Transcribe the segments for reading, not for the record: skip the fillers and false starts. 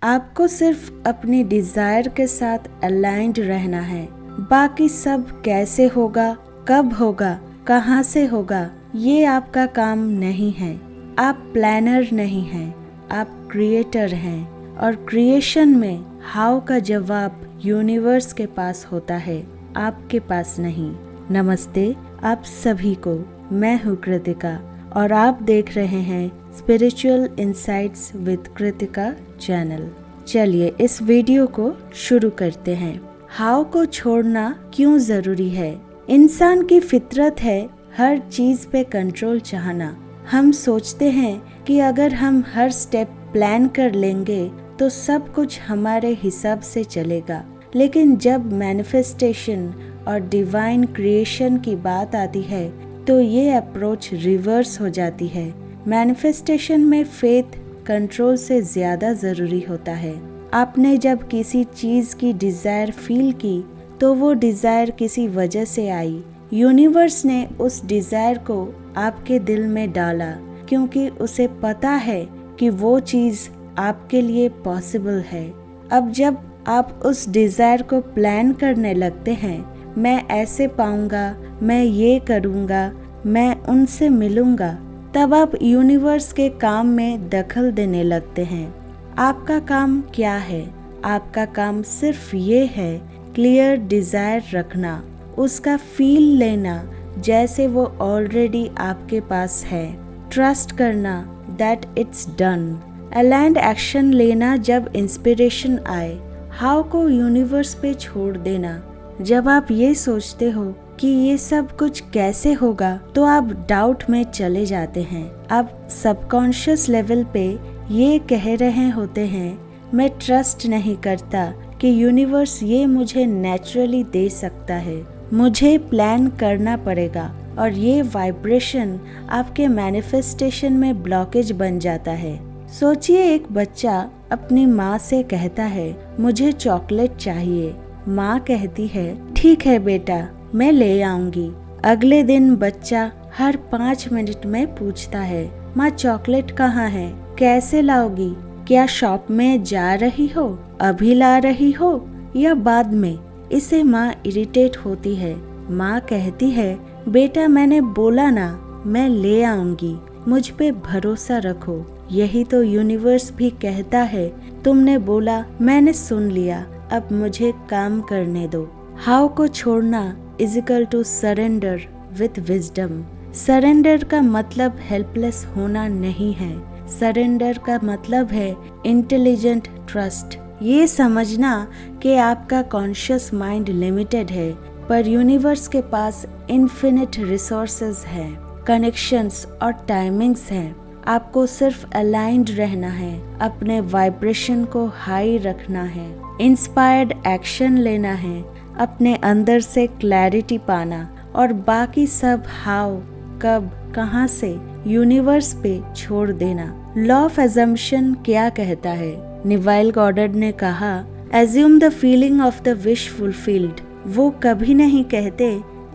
आपको सिर्फ अपनी डिजायर के साथ अलाइंड रहना है। बाकी सब कैसे होगा, कब होगा, कहाँ से होगा, ये आपका काम नहीं है। आप प्लानर नहीं हैं, आप क्रिएटर हैं और क्रिएशन में हाउ का जवाब यूनिवर्स के पास होता है, आपके पास नहीं। नमस्ते आप सभी को, मैं हूँ कृतिका और आप देख रहे हैं spiritual insights with Kritika channel. चलिए इस वीडियो को शुरू करते हैं। हाउ को छोड़ना क्यों जरूरी है? इंसान की फितरत है हर चीज पे कंट्रोल चाहना। हम सोचते हैं कि अगर हम हर स्टेप प्लान कर लेंगे तो सब कुछ हमारे हिसाब से चलेगा, लेकिन जब मैनिफेस्टेशन और डिवाइन क्रिएशन की बात आती है तो ये अप्रोच रिवर्स हो जाती है। मैनिफेस्टेशन में फेथ कंट्रोल से ज्यादा जरूरी होता है। आपने जब किसी चीज की डिजायर फील की तो वो डिजायर किसी वजह से आई। यूनिवर्स ने उस डिजायर को आपके दिल में डाला क्योंकि उसे पता है कि वो चीज आपके लिए पॉसिबल है। अब जब आप उस डिजायर को प्लान करने लगते हैं, मैं ऐसे पाऊंगा, मैं ये करूंगा, मैं उनसे मिलूंगा, तब आप यूनिवर्स के काम में दखल देने लगते हैं। आपका काम क्या है? आपका काम सिर्फ ये है क्लियर डिजायर रखना, उसका फील लेना जैसे वो ऑलरेडी आपके पास है, ट्रस्ट करना that it's done, aligned action लेना जब इंस्पिरेशन आए, हाउ को यूनिवर्स पे छोड़ देना। जब आप ये सोचते हो कि ये सब कुछ कैसे होगा तो आप डाउट में चले जाते हैं। आप सबकॉन्शियस लेवल पे ये कह रहे होते हैं, मैं ट्रस्ट नहीं करता कि यूनिवर्स ये मुझे नेचुरली दे सकता है, मुझे प्लान करना पड़ेगा। और ये वाइब्रेशन आपके मैनिफेस्टेशन में ब्लॉकेज बन जाता है। सोचिए एक बच्चा अपनी माँ से कहता है मुझे चॉकलेट चाहिए। माँ कहती है ठीक है बेटा, मैं ले आऊंगी। अगले दिन बच्चा हर 5 मिनट में पूछता है माँ चॉकलेट कहाँ है, कैसे लाओगी, क्या शॉप में जा रही हो, अभी ला रही हो या बाद में? इसे माँ इरिटेट होती है। माँ कहती है बेटा मैंने बोला ना, मैं ले आऊंगी, मुझ पे भरोसा रखो। यही तो यूनिवर्स भी कहता है, तुमने बोला, मैंने सुन लिया, अब मुझे काम करने दो। हाउ को छोड़ना is equal to surrender with wisdom. Surrender का मतलब हेल्पलेस होना नहीं है, सरेंडर का मतलब है इंटेलिजेंट ट्रस्ट। ये समझना कि आपका कॉन्शियस माइंड लिमिटेड है पर यूनिवर्स के पास इन्फिनिट रिसोर्सेज हैं, कनेक्शंस और टाइमिंग्स हैं। आपको सिर्फ अलाइंड रहना है, अपने वाइब्रेशन को हाई रखना है, इंस्पायर्ड एक्शन लेना है, अपने अंदर से क्लैरिटी पाना और बाकी सब हाउ, कब, कहाँ से यूनिवर्स पे छोड़ देना। लॉ ऑफ अजम्पशन क्या कहता है? निवाइल गॉडर्ड ने कहा assume the feeling of the wish fulfilled. वो कभी नहीं कहते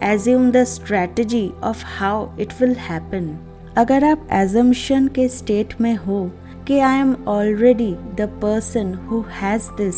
assume the strategy of how it will happen. अगर आप एजम्पशन के स्टेट में हो कि I am already the person who has this,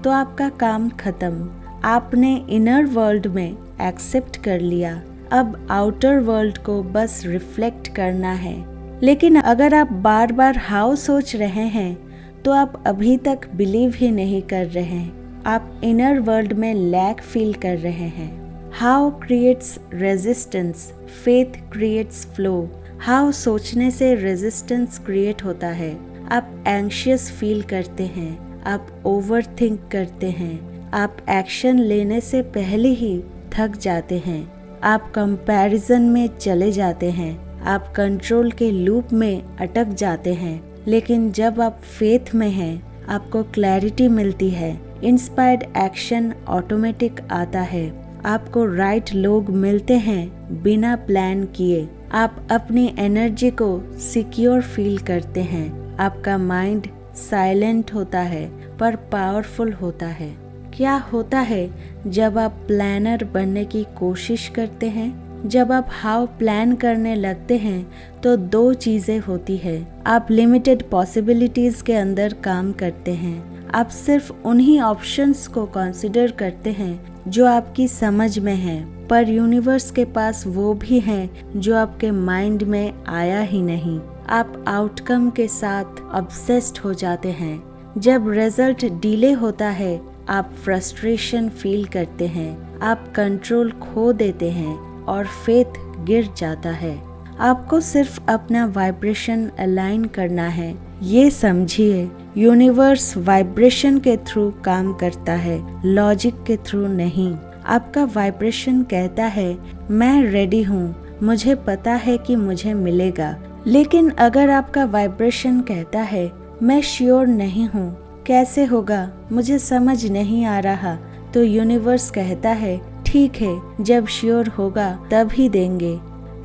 तो आपका काम खत्म। आपने इनर वर्ल्ड में एक्सेप्ट कर लिया, अब आउटर वर्ल्ड को बस रिफ्लेक्ट करना है। लेकिन अगर आप बार बार हाउ सोच रहे हैं तो आप अभी तक बिलीव ही नहीं कर रहे हैं, आप इनर वर्ल्ड में लैक फील कर रहे हैं। How creates resistance, faith creates flow. How सोचने से रेजिस्टेंस क्रिएट होता है। आप एंग्शियस फील करते हैं, आप ओवर थिंक करते हैं, आप एक्शन लेने से पहले ही थक जाते हैं, आप कंपैरिजन में चले जाते हैं, आप कंट्रोल के लूप में अटक जाते हैं। लेकिन जब आप फेथ में हैं, आपको क्लैरिटी मिलती है, इंस्पायर्ड एक्शन ऑटोमेटिक आता है, आपको राइट लोग मिलते हैं बिना प्लान किए, आप अपनी एनर्जी को सिक्योर फील करते हैं, आपका माइंड साइलेंट होता है पर पावरफुल होता है। क्या होता है जब आप प्लानर बनने की कोशिश करते हैं? जब आप हाउ प्लान करने लगते हैं तो 2 चीजें होती है। आप लिमिटेड पॉसिबिलिटीज के अंदर काम करते हैं, आप सिर्फ उन्हीं ऑप्शंस को कंसिडर करते हैं जो आपकी समझ में है, पर यूनिवर्स के पास वो भी हैं जो आपके माइंड में आया ही नहीं। आप आउटकम के साथ ऑब्सेस्ड हो जाते हैं। जब रिजल्ट डिले होता है, आप फ्रस्ट्रेशन फील करते हैं, आप कंट्रोल खो देते हैं और फेथ गिर जाता है। आपको सिर्फ अपना वाइब्रेशन अलाइन करना है। ये समझिए, यूनिवर्स वाइब्रेशन के थ्रू काम करता है, लॉजिक के थ्रू नहीं। आपका वाइब्रेशन कहता है मैं रेडी हूँ, मुझे पता है कि मुझे मिलेगा। लेकिन अगर आपका वाइब्रेशन कहता है मैं श्योर नहीं हूँ, कैसे होगा, मुझे समझ नहीं आ रहा, तो यूनिवर्स कहता है ठीक है, जब श्योर होगा तब ही देंगे।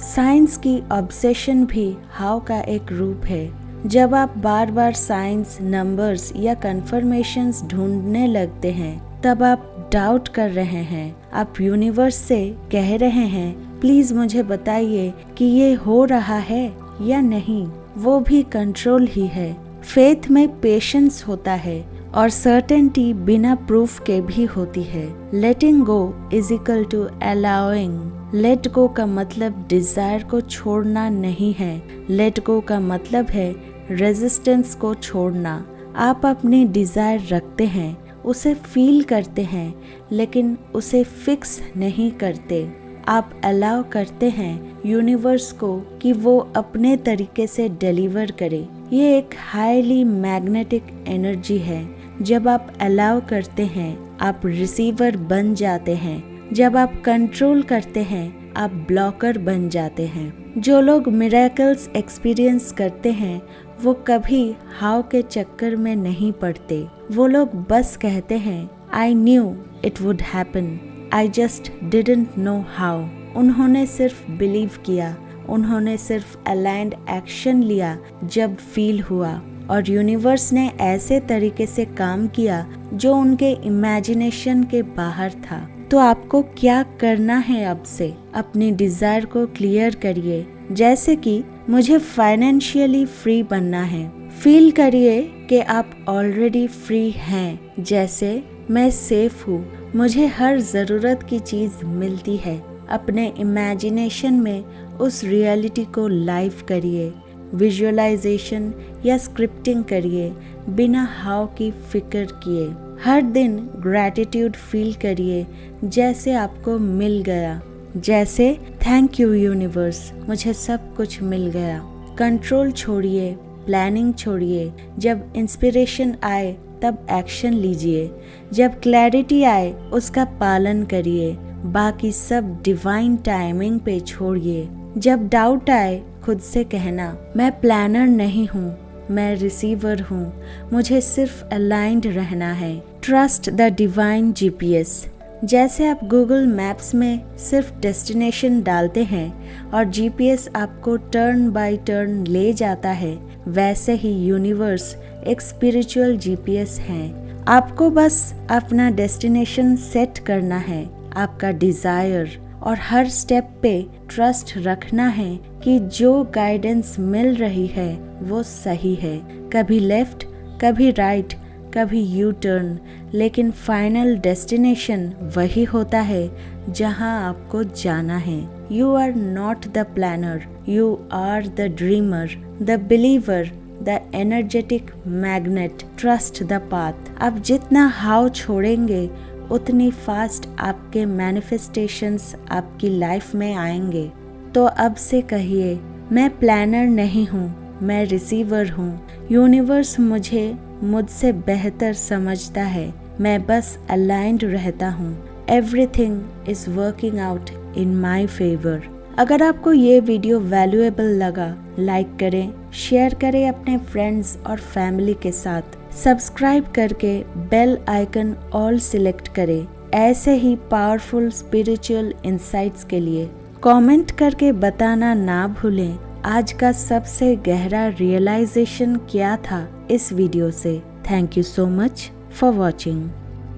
साइंस की ऑब्सेशन भी हाउ का एक रूप है। जब आप बार बार साइंस, नंबर्स या कंफर्मेशंस ढूंढने लगते हैं, तब आप डाउट कर रहे हैं। आप यूनिवर्स से कह रहे हैं प्लीज मुझे बताइए कि ये हो रहा है या नहीं। वो भी कंट्रोल ही है। फेथ में पेशेंस होता है और सर्टेनिटी बिना प्रूफ के भी होती है। Letting go is equal to allowing. Let go का मतलब डिजायर को छोड़ना नहीं है। लेट गो का मतलब है रेजिस्टेंस को छोड़ना। आप अपनी डिजायर रखते हैं, उसे फील करते हैं, लेकिन उसे फिक्स नहीं करते। आप अलाउ करते हैं यूनिवर्स को कि वो अपने तरीके से डिलीवर करे। ये एक हाईली मैग्नेटिक एनर्जी है। जब आप अलाउ करते हैं, आप रिसीवर बन जाते हैं। जब आप कंट्रोल करते हैं, आप ब्लॉकर बन जाते हैं। जो लोग मिरेकल्स एक्सपीरियंस करते हैं, वो कभी हाउ के चक्कर में नहीं पड़ते। वो लोग बस कहते हैं I knew it would happen, I just didn't know how. उन्होंने सिर्फ बिलीव किया, उन्होंने सिर्फ अलाइंड एक्शन लिया जब फील हुआ, और यूनिवर्स ने ऐसे तरीके से काम किया जो उनके इमेजिनेशन के बाहर था। तो आपको क्या करना है अब से? अपनी डिजायर को क्लियर करिए। जैसे कि मुझे फाइनेंशियली फ्री बनना है, फील करिए कि आप ऑलरेडी फ्री हैं। जैसे मैं सेफ हूँ, मुझे हर ज़रूरत की चीज़ मिलती है। अपने इमेजिनेशन में उस रियलिटी को लाइव करिए। विजुअलाइजेशन या स्क्रिप्टिंग करिए बिना हाउ की फिक्र किए। हर दिन ग्रैटिट्यूड फील करिए जैसे आपको मिल गया, जैसे थैंक यू यूनिवर्स, मुझे सब कुछ मिल गया। कंट्रोल छोड़िए, प्लानिंग छोड़िए। जब इंस्पिरेशन आए तब एक्शन लीजिए। जब क्लैरिटी आए उसका पालन करिए। बाकी सब डिवाइन टाइमिंग पे छोड़िए। जब डाउट आए खुद से कहना मैं प्लानर नहीं हूँ, मैं रिसीवर हूँ, मुझे सिर्फ अलाइंड रहना है। Trust the divine GPS. जैसे आप गूगल मैप्स में सिर्फ डेस्टिनेशन डालते हैं और जीपीएस आपको टर्न बाय टर्न ले जाता है, वैसे ही यूनिवर्स एक स्पिरिचुअल जीपीएस है। आपको बस अपना डेस्टिनेशन सेट करना है, आपका डिजायर, और हर स्टेप पे ट्रस्ट रखना है कि जो गाइडेंस मिल रही है वो सही है। कभी लेफ्ट, कभी राइट, कभी यू टर्न, लेकिन फाइनल डेस्टिनेशन वही होता है जहां आपको जाना है। You are not the planner, you are the dreamer, the believer, the energetic magnet. Trust the path. आप जितना हाउ छोड़ेंगे उतनी फास्ट आपके मैनिफेस्टेशंस आपकी लाइफ में आएंगे। तो अब से कहिए मैं प्लानर नहीं हूँ, मैं रिसीवर हूँ। यूनिवर्स मुझे मुझसे बेहतर समझता है, मैं बस अलाइंड रहता हूँ। Everything is working out in my favour. अगर आपको ये वीडियो वैल्यूएबल लगा, लाइक करें, शेयर करें अपने फ्रेंड्स और फैमिली के साथ। सब्सक्राइब करके बेल आइकन ऑल सिलेक्ट करें ऐसे ही पावरफुल स्पिरिचुअल इंसाइट्स के लिए। कमेंट करके बताना ना भूलें आज का सबसे गहरा रियलाइजेशन क्या था इस वीडियो से। Thank you so much for watching.